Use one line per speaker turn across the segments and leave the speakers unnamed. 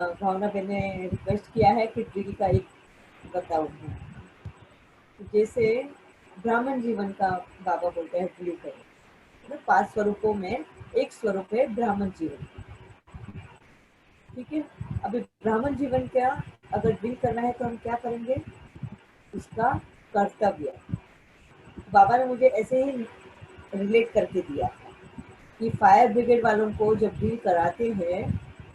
भावना बहन ने रिक्वेस्ट किया है कि ड्रिल का एक बताओ। जैसे ब्राह्मण जीवन का बाबा बोलते हैं ड्रिल करो, मतलब 5 स्वरूपों में एक स्वरूप है ब्राह्मण जीवन। ठीक है, अभी ब्राह्मण जीवन क्या, अगर ड्रिल करना है तो हम क्या करेंगे, उसका कर्तव्य। बाबा ने मुझे ऐसे ही रिलेट करके दिया कि फायर ब्रिगेड वालों को जब ड्रिल कराते हैं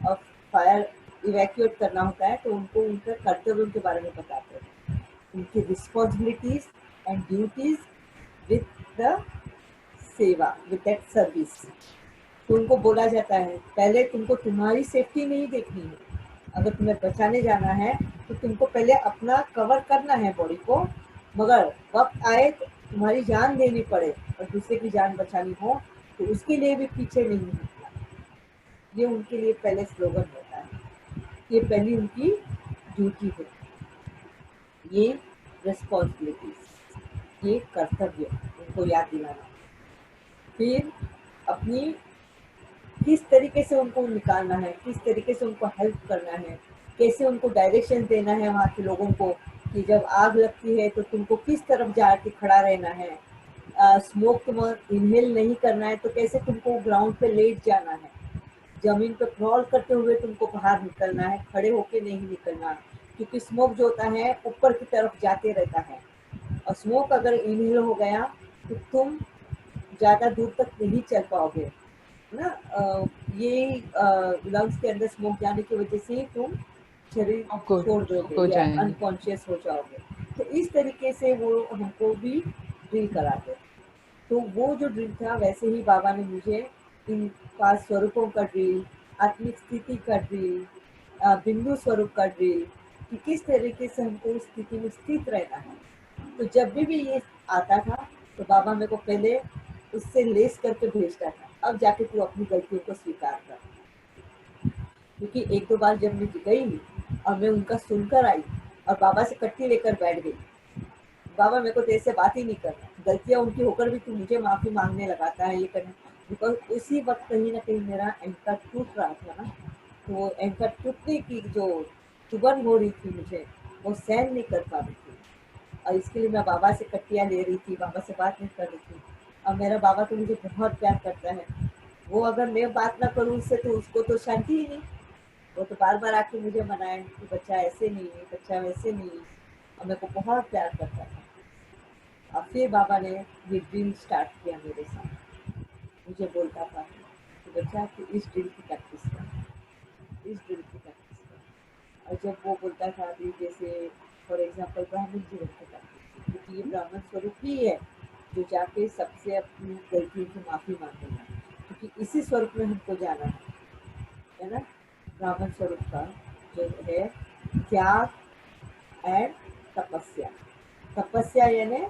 और फायर इवैक्यूएट करना होता है तो उनको उनके कर्तव्यों के बारे में बताते हैं, उनकी responsibilities and duties with the सेवा, विद दैट सर्विस। तो उनको बोला जाता है पहले तुमको तुम्हारी सेफ्टी नहीं देखनी है, अगर तुम्हें बचाने जाना है तो तुमको पहले अपना कवर करना है बॉडी को, मगर वक्त आए तो तुम्हारी जान देनी पड़े और दूसरे की जान बचानी हो तो उसके लिए भी पीछे नहीं हटना। ये उनके लिए पहले स्लोगन होता है, ये पहली उनकी ड्यूटी है, ये रिस्पॉन्सिबिलिटीज, ये कर्तव्य उनको याद दिलाना। फिर अपनी किस तरीके से उनको निकालना है, किस तरीके से उनको हेल्प करना है, कैसे उनको डायरेक्शन देना है वहाँ के लोगों को कि जब आग लगती है तो तुमको किस तरफ जाके खड़ा रहना है, स्मोक तुम इनहेल नहीं करना है तो कैसे तुमको ग्राउंड पे लेट जाना है, जमीन पे क्रॉल करते हुए तुमको बाहर निकलना है, खड़े होके नहीं निकलना, क्योंकि स्मोक जो होता है ऊपर की तरफ जाते रहता है और स्मोक अगर इनहेल हो गया तो तुम ज़्यादा दूर तक नहीं चल पाओगे ना। ये लंग्स के अंदर स्मोक जाने की वजह से ही तुम शरीर
आपको
छोड़
हो
दोगे या
जाएंगे।
अनकॉन्शियस हो जाओगे। तो इस तरीके से वो हमको भी ड्रिल कराते। तो वो जो ड्रिल था वैसे ही बाबा ने मुझे इन 5 स्वरूपों का ड्रिल, आत्मिक स्थिति का ड्रिल, बिंदु स्वरूप का ड्रिल, कि किस तरीके से हमको उस स्थिति में स्थित रहना है। तो जब भी ये आता था तो बाबा मेरे को पहले उससे लेस करके भेजता था, अब जाके तू अपनी गलतियों को स्वीकार कर। क्योंकि 1-2 बार जब मैं गई और मैं उनका सुनकर आई और बाबा से कट्टी लेकर बैठ गई, बाबा मेरे को तेरे से बात ही नहीं करना, गलतियां उनकी होकर भी तू मुझे माफी मांगने लगाता है, ये करना। बिकॉज उसी वक्त कहीं ना कहीं मेरा एंकर टूट रहा था ना, तो वो एंकर टूटने की जो चुभन हो रही थी मुझे, वो सहन नहीं कर पा रही थी और इसके लिए मैं बाबा से कट्टियाँ ले रही थी, बाबा से बात नहीं कर रही थी। और मेरा बाबा तो मुझे बहुत प्यार करता है, वो अगर मैं बात ना करूँ उससे तो उसको तो शांति ही नहीं, वो तो बार बार आके मुझे मनाए कि बच्चा ऐसे नहीं, बच्चा वैसे नहीं, और मेरे को बहुत प्यार करता था। और फिर बाबा ने ये ड्रिल स्टार्ट किया मेरे साथ, मुझे बोलता था कि बच्चा तू इस ड्रिल की प्रैक्टिस कर, इस ड्रिल की प्रैक्टिस कर। और जब वो बोलता था अभी जैसे फॉर एग्जाम्पल ब्राह्मण जीवन की प्रैक्टिस, क्योंकि ये ब्राह्मण स्वरूप ही है जो जाके सबसे अपनी गलतियों की माफ़ी मांगेगा, क्योंकि इसी स्वरूप में हमको जाना है ना। ब्राह्मण स्वरूप का जो है त्याग एंड तपस्या। तपस्या यानी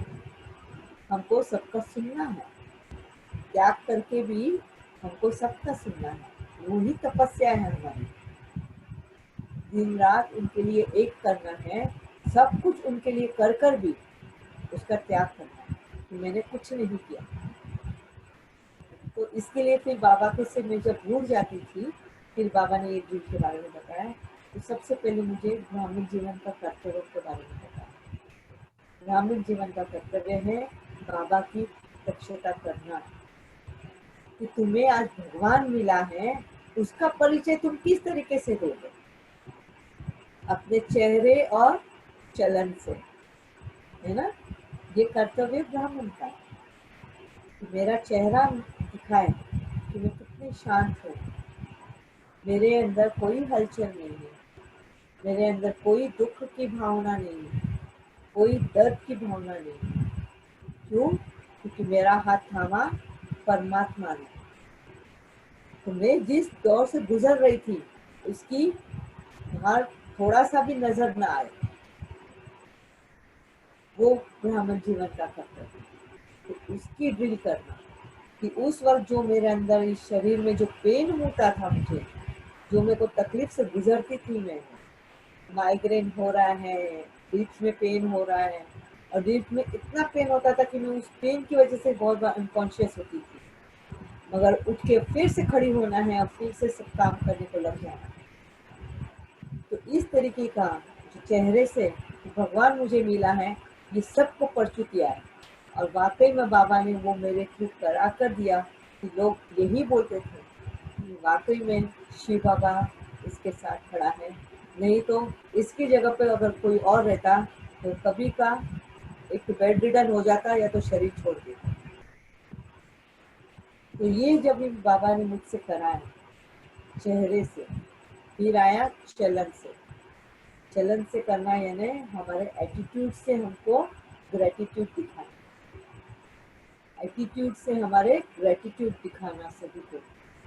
हमको सबका सुनना है, त्याग करके भी हमको सबका सुनना है, वही तपस्या है हमारी। दिन रात उनके लिए एक करना है, सब कुछ उनके लिए कर कर भी उसका त्याग करना है कि मैंने कुछ नहीं किया। तो इसके लिए फिर बाबा के से मैं जब भूल जाती थी, फिर बाबा ने ये ड्रिल के बारे में बताया। तो सबसे पहले मुझे ग्रामीण जीवन का कर्तव्य के बारे में बताया। ग्रामीण जीवन का कर्तव्य है बाबा की दक्षता करना, कि तुम्हें आज भगवान मिला है, उसका परिचय तुम किस तरीके से दोगे, अपने चेहरे और चलन से, है ना। ये कर्तव्य ब्राह्मण का, कि मेरा चेहरा दिखाए कि मैं कितनी शांत हूँ, मेरे अंदर कोई हलचल नहीं है, मेरे अंदर कोई दुख की भावना नहीं है, कोई दर्द की भावना नहीं है। क्यों? क्योंकि मेरा हाथ थामा परमात्मा ने। तो मैं जिस दौर से गुजर रही थी उसकी बाहर थोड़ा सा भी नजर ना आए, वो ब्राह्मण जीवन का कर्तव्य। तो उसकी ड्रिल करना कि उस वक्त जो मेरे अंदर इस शरीर में जो पेन होता था मुझे, जो मेरे को तकलीफ से गुजरती थी, मैं माइग्रेन हो रहा है, रिब्स में पेन हो रहा है, और रिब्स में इतना पेन होता था कि मैं उस पेन की वजह से बहुत बार अनकॉन्शियस होती थी, मगर उठ के फिर से खड़ी होना है और फिर से सब काम करने को लग जाना है। इस तरीके का जो चेहरे से भगवान मुझे मिला है, ये सबको पढ़ चुकी है। और वाकई में बाबा ने वो मेरे थ्रू करा कर दिया कि लोग यही बोलते थे कि वाकई में शिव बाबा इसके साथ खड़ा है। नहीं तो इसकी जगह पर अगर कोई और रहता तो कभी का एक बेड रिडन हो जाता या तो शरीर छोड़ देता। तो ये जब भी बाबा ने मुझसे कराया चेहरे से, फिर आया चलन से। चलन से करना यानी हमारे एटीट्यूड से हमको ग्रेटिट्यूड दिखाना, एटीट्यूड से हमारे ग्रेटिट्यूड दिखाना सभी को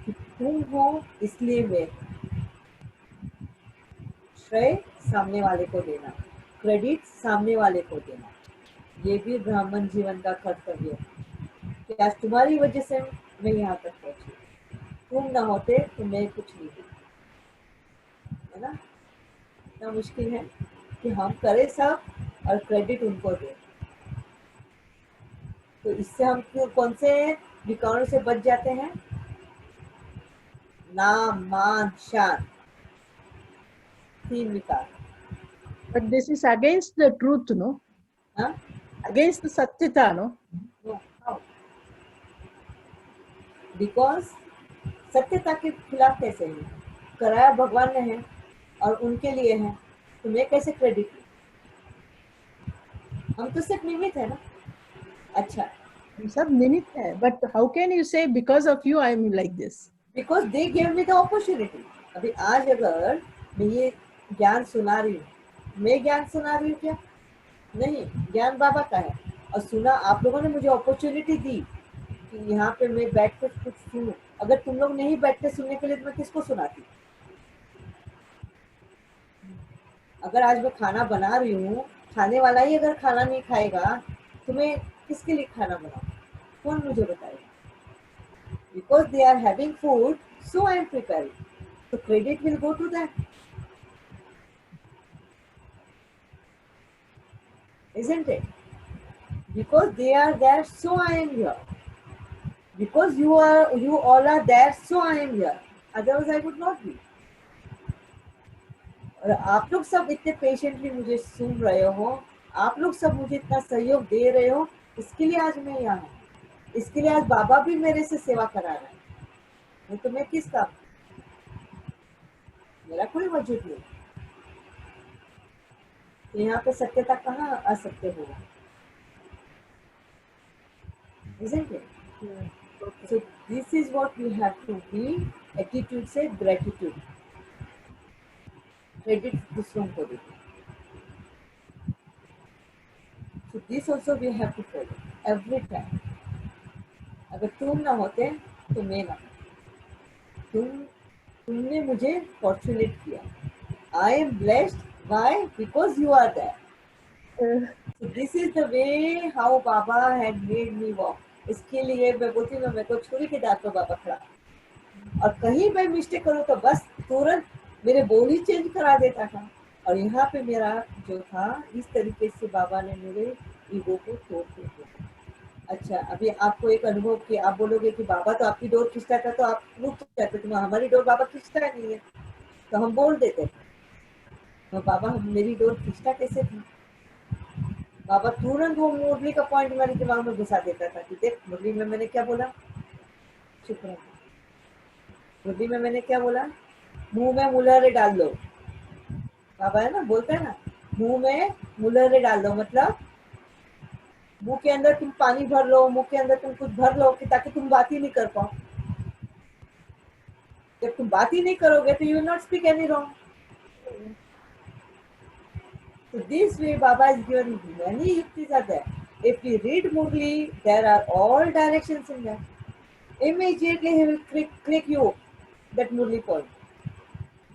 कि तुम हो इसलिए मैं। श्रेय सामने वाले को देना, क्रेडिट सामने वाले को देना, ये भी ब्राह्मण जीवन का कर्तव्य है कि आज तुम्हारी वजह से मैं यहाँ तक पहुंची, तुम ना होते तो मैं कुछ नहीं थी, है ना। इतना मुश्किल है कि हम करें सब और क्रेडिट उनको दें। तो इससे हम कौन से विकारों से बच जाते हैं? नाम, मान, शान, 3 विकार।
But this is against the truth, no?
हाँ?
Against the satyata, no?
No, how? Because सत्यता के खिलाफ कैसे है? कराया भगवान ने है और उनके लिए है, तो मैं कैसे क्रेडिट लूं? हम तो सिर्फ निमित्त है ना। अच्छा,
सब निमित्त है, but how can you say because of you I am like this?
Because they gave me the opportunity. अभी आज अगर मैं ये ज्ञान सुना रही हूँ, मैं ज्ञान सुना रही हूँ क्या? नहीं, ज्ञान बाबा का है। और सुना आप लोगों ने, मुझे अपॉर्चुनिटी दी कि यहाँ पे मैं बैठ कर कुछ सुनूं। अगर तुम लोग नहीं बैठते सुनने के लिए तो मैं किसको सुनाती? अगर आज मैं खाना बना रही हूँ, खाने वाला ही अगर खाना नहीं खाएगा तो मैं किसके लिए खाना बनाऊँ? कौन मुझे बताएगा? Because they are having food, so I am preparing. So credit will go to them, isn't it? Because they are there, so I am here. Because you all are there, so I am here. Otherwise, I would not be. और आप लोग सब इतने patiently मुझे सुन रहे हो, आप लोग सब मुझे इतना सहयोग दे रहे हो, इसके लिए आज मैं यहाँ हूँ। इसके लिए आज बाबा भी मेरे से सेवा करा रहा है। नहीं तो मैं किस काम, मेरा कोई वजूद नहीं। तो यहाँ पे सत्यता कहाँ असत्य होगा? Isn't it? So this is what we have to be. Attitude से gratitude, credit दूसरों को देते। So this also we have to follow every time. अगर तुम ना होते तो मैं ना होती। तुमने मुझे फॉर्चुनेट किया। I am blessed. Why? Because you are there. So this is the way how Baba had made me walk. इसके लिए मैं बोलती हूँ, मेरे को छुरी के दांत पर बाबा खड़ा, और कहीं मैं मिस्टेक करूँ तो बस तुरंत मेरे बोल ही चेंज करा देता था। और यहाँ पे मेरा जो था, इस तरीके से बाबा ने मेरे ईगो को तोड़ दिया। अच्छा, अभी आपको एक अनुभव कि आप बोलोगे कि बाबा तो आपकी डोर खींचता था तो आप रुक जाते, तो हमारी डोर बाबा खींचता नहीं है, तो हम बोल देते तो बाबा मेरी डोर खींचता कैसे थी? बाबा तुरंत वो मुरली का पॉइंट मेरे दिमाग में घुसा देता था कि देख मुरली में मैंने क्या बोला, चुप रहो। मुरली में मैंने क्या बोला, मुंह में मुलहरे डाल दो। बाबा है ना, बोलते हैं ना, मुंह में मुलहरे डाल दो, मतलब मुंह के अंदर तुम पानी भर लो, मुंह के अंदर तुम कुछ भर लो कि ताकि तुम बात ही नहीं कर पाओ। जब तुम बात ही नहीं करोगे तो you will not speak any wrong. So this way Baba has given many yuktis are there. If we read Murli, there are all directions in there. Immediately he will click you that Murli point.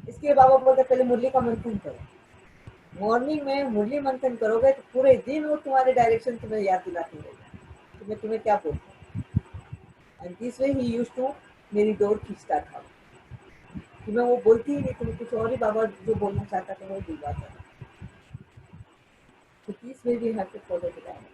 इसके बाबा बोलते पहले मुरली का मंथन करो। Morning में मुरली मंथन करोगे तो पूरे दिन वो तुम्हारे डायरेक्शन तुम्हें याद दिलाती रहेगी तो मैं तुम्हें क्या बोलूं। And this way he used to मेरी डोर खींचता था कि मैं वो बोलती ही नहीं, तुम्हें कुछ और ही बाबा जो बोलना चाहता था वो दिलवाता था। So this way we have to follow the guidance.